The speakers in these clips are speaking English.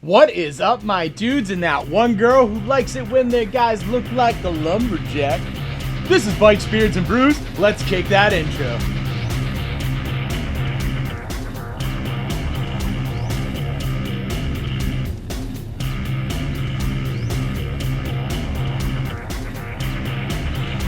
What is up, my dudes, and that one girl who likes it when their guys look like the lumberjack? This is Bikes, Beards, and Brews. Let's kick that intro.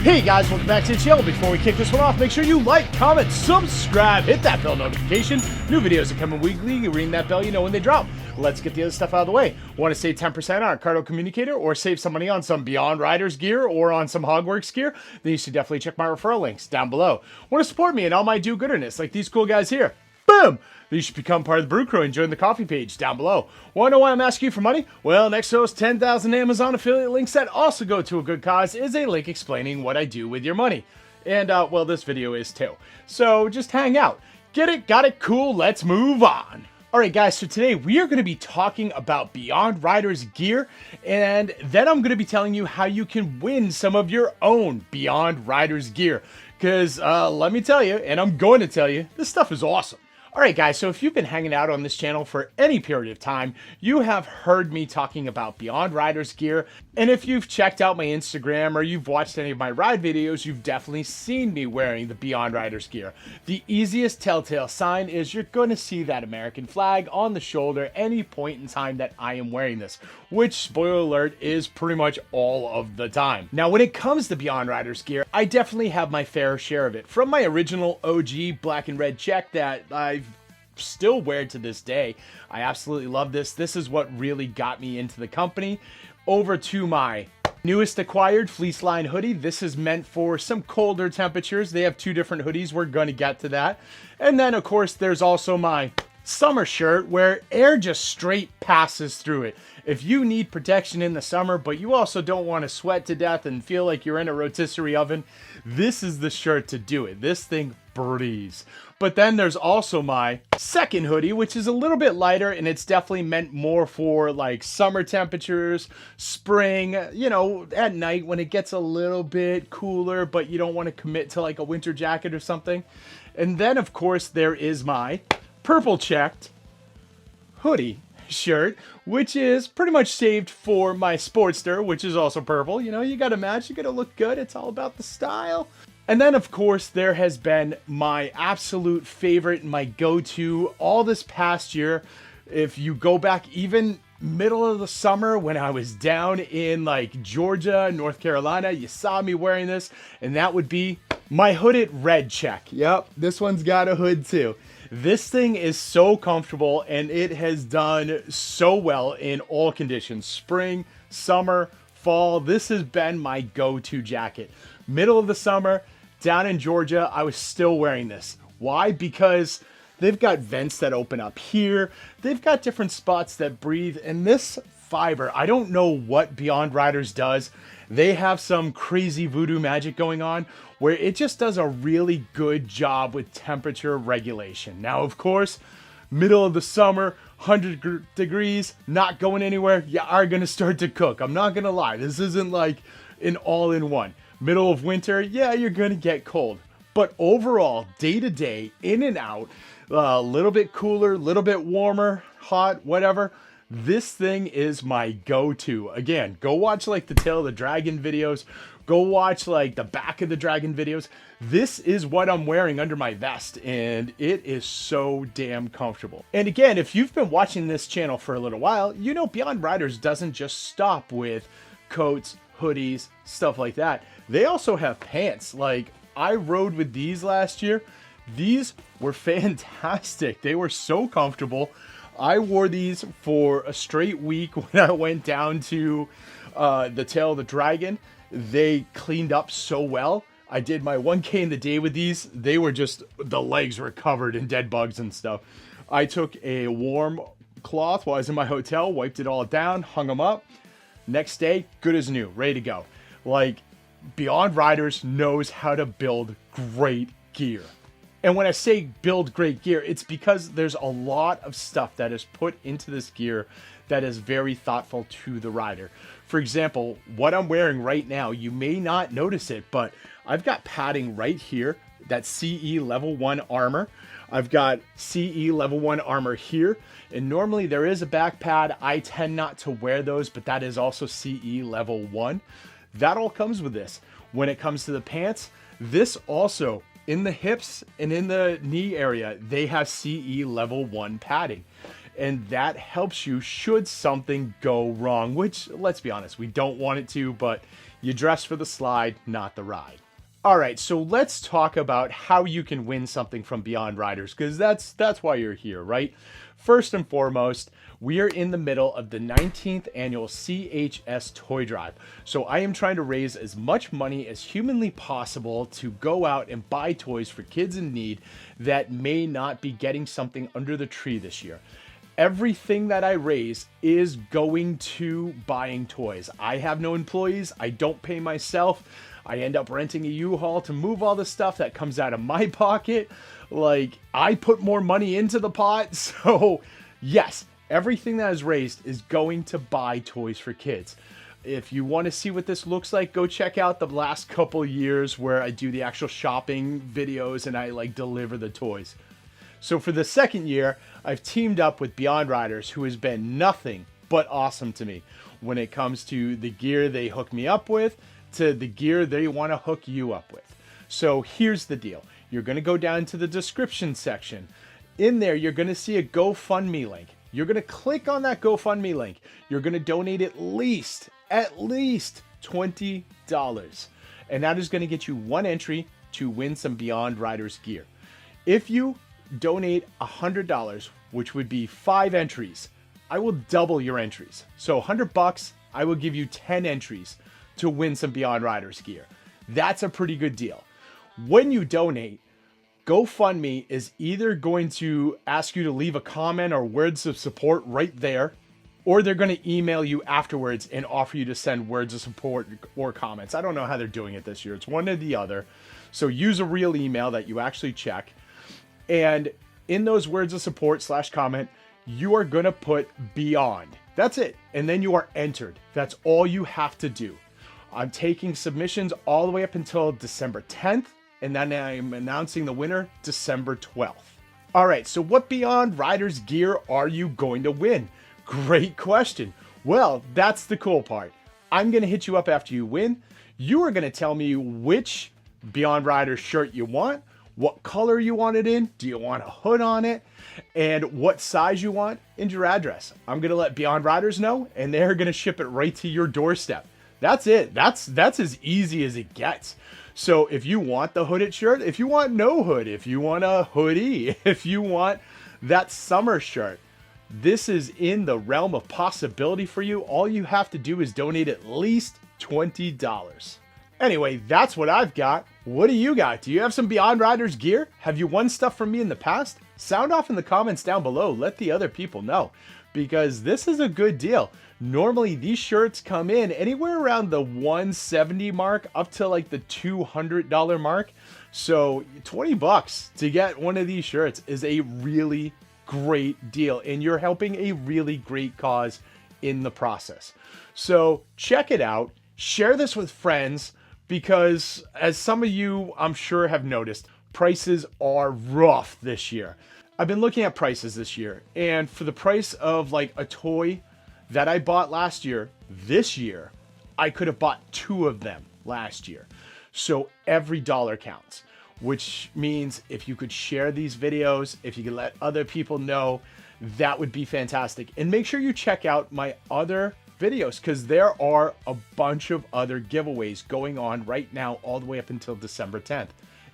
Hey guys, welcome back to the channel. Before we kick this one off, make sure you like, comment, subscribe, hit that bell notification. New videos are coming weekly. You ring that bell, you know when they drop. Let's get the other stuff out of the way. Want to save 10% on a Cardo communicator or save some money on some Beyond Riders gear or on some Hogworks gear? Then you should definitely check my referral links down below. Want to support me and all my do-gooderness like these cool guys here? Boom! Then you should become part of the Brew Crew and join the coffee page down below. Want to know why I'm asking you for money? Well, next to those 10,000 Amazon affiliate links that also go to a good cause is a link explaining what I do with your money. And, well, this video is too. So just hang out. Get it? Got it? Cool. Let's move on. Alright guys, so today we are going to be talking about Beyond Riders gear, and then I'm going to be telling you how you can win some of your own Beyond Riders gear. Because, let me tell you, and I'm going to tell you, this stuff is awesome. Alright guys, so if you've been hanging out on this channel for any period of time, you have heard me talking about Beyond Riders gear, and if you've checked out my Instagram or you've watched any of my ride videos, you've definitely seen me wearing the Beyond Riders gear. The easiest telltale sign is you're going to see that American flag on the shoulder any point in time that I am wearing this, which, spoiler alert, is pretty much all of the time. Now when it comes to Beyond Riders gear, I definitely have my fair share of it. From my original OG black and red check that I've still wear to this day. I absolutely love this. This is what really got me into the company. Over to my newest acquired fleece line hoodie. This is meant for some colder temperatures. They have two different hoodies. We're going to get to that. And then of course there's also my summer shirt where air just straight passes through it. If you need protection in the summer, but you also don't want to sweat to death and feel like you're in a rotisserie oven, this is the shirt to do it. This thing breathes. But then there's also my second hoodie, which is a little bit lighter, and it's definitely meant more for like summer temperatures, spring, you know, at night when it gets a little bit cooler, but you don't want to commit to like a winter jacket or something. And then of course there is my purple checked hoodie shirt, which is pretty much saved for my Sportster, which is also purple. You know, you gotta match, you gotta look good. It's all about the style. And then of course there has been my absolute favorite, my go-to all this past year. If you go back even middle of the summer when I was down in like Georgia, North Carolina, you saw me wearing this, and that would be my hooded red check. Yep, this one's got a hood too. This thing is so comfortable and it has done so well in all conditions. Spring, summer, fall. This has been my go-to jacket. Middle of the summer, down in Georgia, I was still wearing this. Why? Because they've got vents that open up here. They've got different spots that breathe. And this fiber, I don't know what Beyond Riders does. They have some crazy voodoo magic going on where it just does a really good job with temperature regulation. Now, of course, middle of the summer, 100 degrees, not going anywhere, you are going to start to cook. I'm not going to lie. This isn't like an all-in-one. Middle of winter, yeah, you're going to get cold. But overall, day to day, in and out, a little bit cooler, a little bit warmer, hot, whatever. This thing is my go-to. Again, go watch like the Tail of the Dragon videos. Go watch like the Back of the Dragon videos. This is what I'm wearing under my vest, and it is so damn comfortable. And again, if you've been watching this channel for a little while, you know Beyond Riders doesn't just stop with coats, hoodies, stuff like that. They also have pants. Like, I rode with these last year. These were fantastic. They were so comfortable. I wore these for a straight week when I went down to the Tail of the Dragon. They cleaned up so well. I did my 1K in the day with these. They were just, the legs were covered in dead bugs and stuff. I took a warm cloth while I was in my hotel, wiped it all down, hung them up. Next day, good as new, ready to go. Like, Beyond Riders knows how to build great gear. And when I say build great gear, it's because there's a lot of stuff that is put into this gear that is very thoughtful to the rider. For example, what I'm wearing right now, you may not notice it, but I've got padding right here that CE level 1 armor. I've got CE level 1 armor here, and normally there is a back pad. I tend not to wear those, but that is also CE level 1. That all comes with this. When it comes to the pants, this also, in the hips and in the knee area, they have CE level 1 padding. And that helps you should something go wrong, which, let's be honest, we don't want it to, but you dress for the slide, not the ride. All right, so let's talk about how you can win something from Beyond Riders, because that's why you're here, right? First and foremost, we are in the middle of the 19th annual CHS Toy Drive. So I am trying to raise as much money as humanly possible to go out and buy toys for kids in need that may not be getting something under the tree this year. Everything that I raise is going to buying toys. I have no employees. I don't pay myself. I end up renting a U-Haul to move all the stuff that comes out of my pocket. Like, I put more money into the pot. So yes, everything that is raised is going to buy toys for kids. If you want to see what this looks like, go check out the last couple years where I do the actual shopping videos and I like deliver the toys. So for the second year, I've teamed up with Beyond Riders, who has been nothing but awesome to me when it comes to the gear they hook me up with to the gear they want to hook you up with. So here's the deal. You're going to go down to the description section. In there, you're going to see a GoFundMe link. You're going to click on that GoFundMe link. You're going to donate at least $20. And that is going to get you one entry to win some Beyond Riders gear. If you donate $100, which would be 5 entries, I will double your entries. So $100, I will give you 10 entries to win some Beyond Riders gear. That's a pretty good deal. When you donate, GoFundMe is either going to ask you to leave a comment or words of support right there, or they're going to email you afterwards and offer you to send words of support or comments. I don't know how they're doing it this year. It's one or the other. So use a real email that you actually check. And in those words of support / comment, you are going to put Beyond. That's it. And then you are entered. That's all you have to do. I'm taking submissions all the way up until December 10th. And then I'm announcing the winner December 12th. All right, so what Beyond Riders gear are you going to win? Great question. Well, that's the cool part. I'm going to hit you up after you win. You are going to tell me which Beyond Riders shirt you want, what color you want it in, do you want a hood on it, and what size you want, and your address. I'm going to let Beyond Riders know, and they're going to ship it right to your doorstep. That's it. That's as easy as it gets. So if you want the hooded shirt, if you want no hood, if you want a hoodie, if you want that summer shirt, this is in the realm of possibility for you. All you have to do is donate at least $20. Anyway, that's what I've got. What do you got? Do you have some Beyond Riders gear? Have you won stuff from me in the past? Sound off in the comments down below. Let the other people know, because this is a good deal. Normally these shirts come in anywhere around the $170 mark up to like the $200 mark. So $20 to get one of these shirts is a really great deal, and you're helping a really great cause in the process. So check it out. Share this with friends, because as some of you I'm sure have noticed, prices are rough this year. I've been looking at prices this year, and for the price of like a toy that I bought last year, this year, I could have bought 2 of them last year. So every dollar counts, which means if you could share these videos, if you could let other people know, that would be fantastic. And make sure you check out my other videos, because there are a bunch of other giveaways going on right now all the way up until December 10th.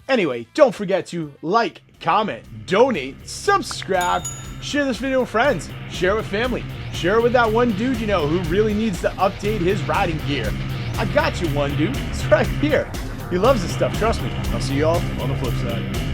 Anyway, don't forget to like, comment, donate, subscribe, share this video with friends, share it with family, share it with that one dude you know who really needs to update his riding gear. I got you, one dude. It's right here. He loves this stuff, trust me. I'll see y'all on the flip side.